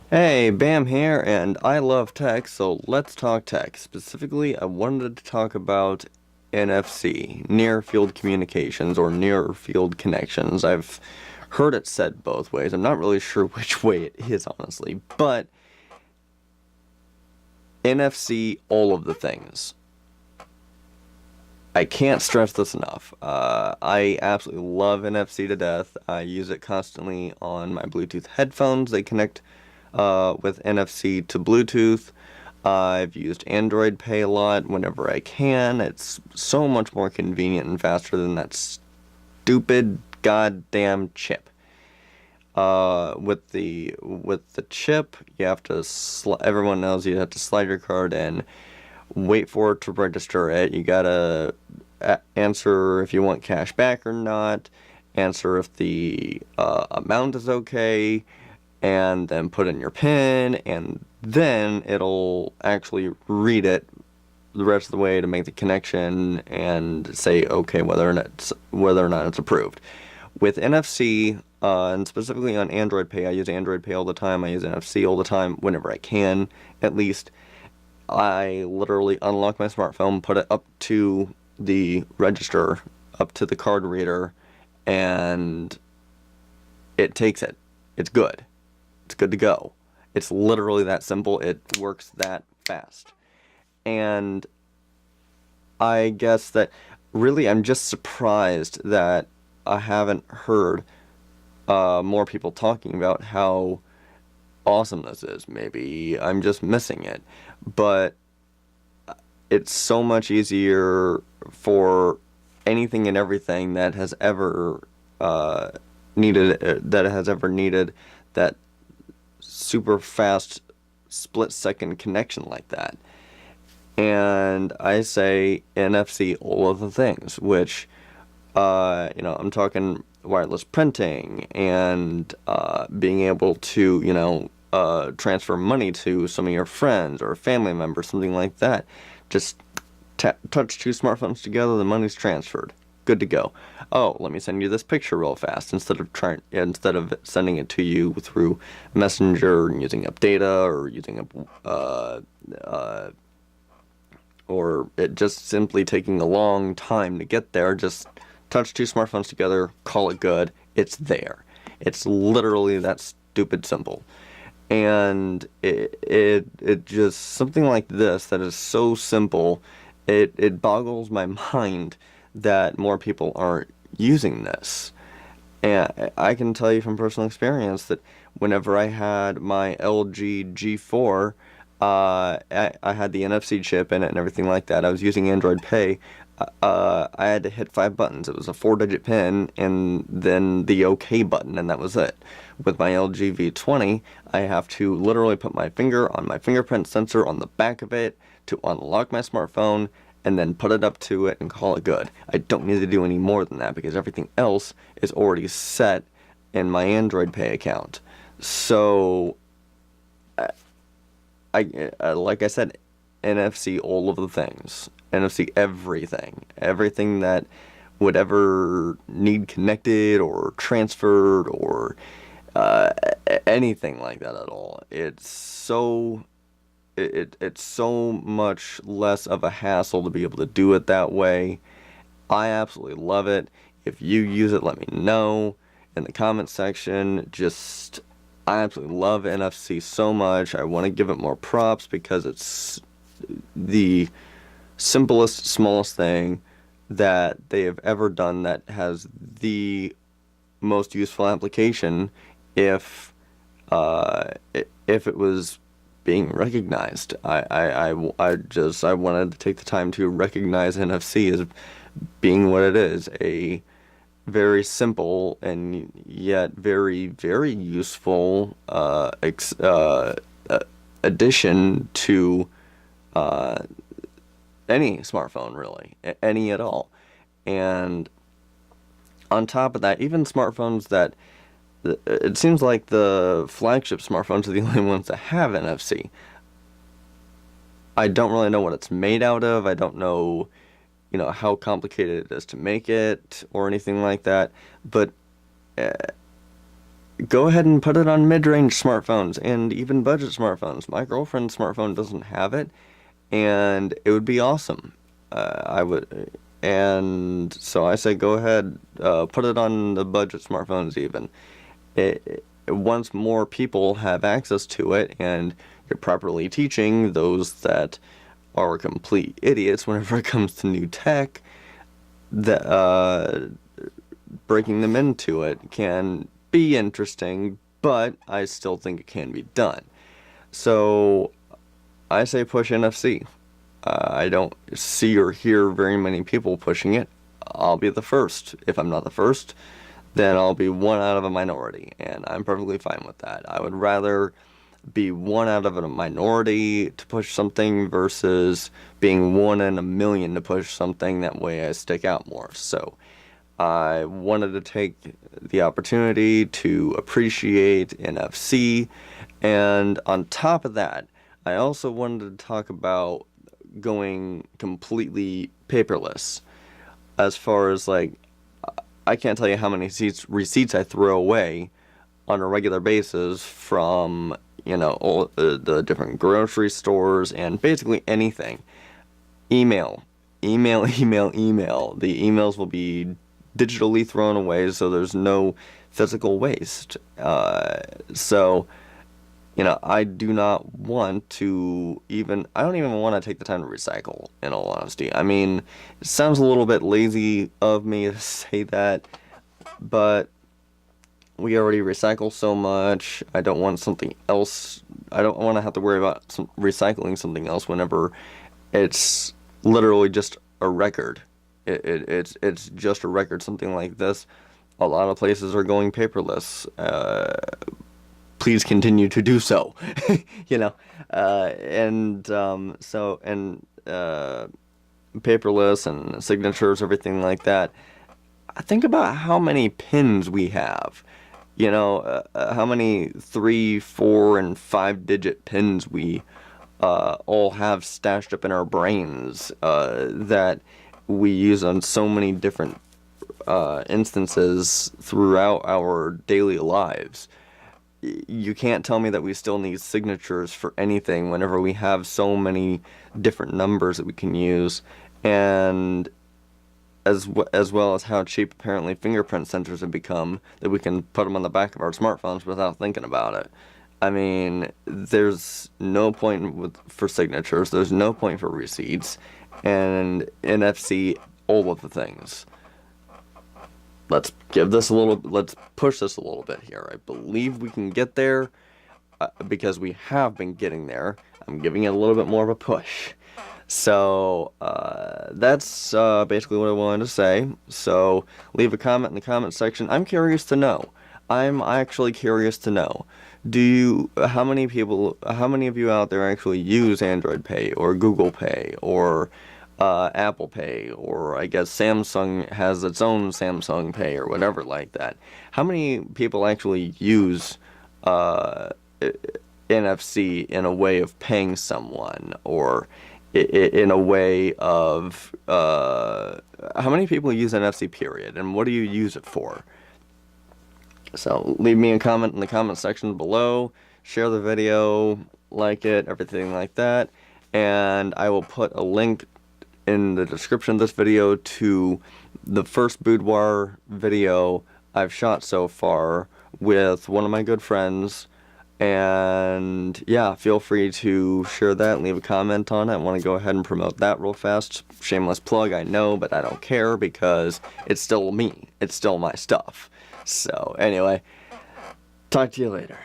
Hey, Bam here, and I love tech, so let's talk tech. Specifically, I wanted to talk about NFC, near field communications or near field connections. I've heard it said both ways. I'm not really sure which way it is, honestly, but NFC, all of the things. I can't stress this enough. I absolutely love NFC to death. I use it constantly on my Bluetooth headphones. They connect with NFC to Bluetooth. I've used Android Pay a lot whenever I can. It's so much more convenient and faster than that stupid goddamn chip. With the chip, you have to everyone knows you have to slide your card in, wait for it to register it. You gotta answer if you want cash back or not, answer if the amount is okay, and then put in your PIN, and then it'll actually read it the rest of the way to make the connection and say okay whether or not it's approved. With NFC, and specifically on Android Pay, I use Android Pay all the time. I use NFC all the time whenever I can, at least. I literally unlock my smartphone, put it up to the register, up to the card reader, and it takes it. It's good. It's good to go. It's literally that simple. It works that fast. And I guess that really I'm just surprised that I haven't heard more people talking about how awesome this is. Maybe I'm just missing it. But it's so much easier for anything and everything that has ever needed that super fast split second connection like that. And I say NFC all of the things, which I'm talking wireless printing and being able to, transfer money to some of your friends or family members, something like that. Just touch two smartphones together, the money's transferred. Good to go. Oh, let me send you this picture real fast instead of sending it to you through Messenger and using up data or using up or it just simply taking a long time to get there. Just touch two smartphones together, call it good. It's there. It's literally that stupid simple. And it just something like this that is so simple, it boggles my mind that more people aren't using this. And I can tell you from personal experience that whenever I had my LG G4, I had the NFC chip in it and everything like that. I was using Android Pay. I had to hit 5 buttons. It was a 4-digit PIN and then the OK button, and that was it. With my LG V20, I have to literally put my finger on my fingerprint sensor on the back of it to unlock my smartphone and then put it up to it and call it good. I don't need to do any more than that because everything else is already set in my Android Pay account. So, like I said, NFC all of the things. NFC everything. Everything that would ever need connected or transferred or anything like that at all. It's so much less of a hassle to be able to do it that way. I absolutely love it. If you use it, let me know in the comment section. Just I absolutely love NFC so much. I want to give it more props because it's the simplest, smallest thing that they have ever done that has the most useful application if if it was being recognized. I wanted to take the time to recognize NFC as being what it is, a very simple and yet very, very useful addition to uh, any smartphone, really, any at all. And on top of that, even smartphones that it seems like the flagship smartphones are the only ones that have NFC. I don't really know what it's made out of. I don't know, how complicated it is to make it or anything like that. But go ahead and put it on mid-range smartphones and even budget smartphones. My girlfriend's smartphone doesn't have it, and it would be awesome. I would, and so I say go ahead, put it on the budget smartphones even. Once more people have access to it, and you're properly teaching those that are complete idiots whenever it comes to new tech, that breaking them into it can be interesting, but I still think it can be done. So I say push NFC. I don't see or hear very many people pushing it. I'll be the first. If I'm not the first, then I'll be one out of a minority, and I'm perfectly fine with that. I would rather be one out of a minority to push something versus being one in a million to push something. That way I stick out more. So I wanted to take the opportunity to appreciate NFC, and on top of that, I also wanted to talk about going completely paperless. As far as like, I can't tell you how many receipts I throw away on a regular basis from, all the different grocery stores and basically anything. Email. The emails will be digitally thrown away, so there's no physical waste. I do not want to I don't even want to take the time to recycle, in all honesty. I mean, it sounds a little bit lazy of me to say that, but we already recycle so much. I don't want something else. I don't want to have to worry about recycling something else whenever it's literally just a record. It's just a record, something like this. A lot of places are going paperless. Please continue to do so. Paperless and signatures, everything like that. Think about how many pins we have. How many 3, 4, and 5-digit pins we all have stashed up in our brains that we use on so many different instances throughout our daily lives. You can't tell me that we still need signatures for anything whenever we have so many different numbers that we can use, and as well as how cheap apparently fingerprint sensors have become, that we can put them on the back of our smartphones without thinking about it. I mean, there's no point for signatures, there's no point for receipts, and NFC, all of the things. Let's push this a little bit here. I believe we can get there because we have been getting there. I'm giving it a little bit more of a push. So that's basically what I wanted to say. So leave a comment in the comment section. I'm curious to know. I'm actually curious to know. How many of you out there actually use Android Pay or Google Pay or Apple Pay, or I guess Samsung has its own Samsung Pay or whatever like that? How many people actually use NFC in a way of paying someone, or in a way of how many people use NFC period, and what do you use it for? So leave me a comment in the comment section below, share the video, like it, everything like that, and I will put a link in the description of this video to the first boudoir video I've shot so far with one of my good friends. And yeah, feel free to share that and leave a comment on it. I want to go ahead and promote that real fast. Shameless plug, I know, but I don't care because it's still me. It's still my stuff. So anyway, talk to you later.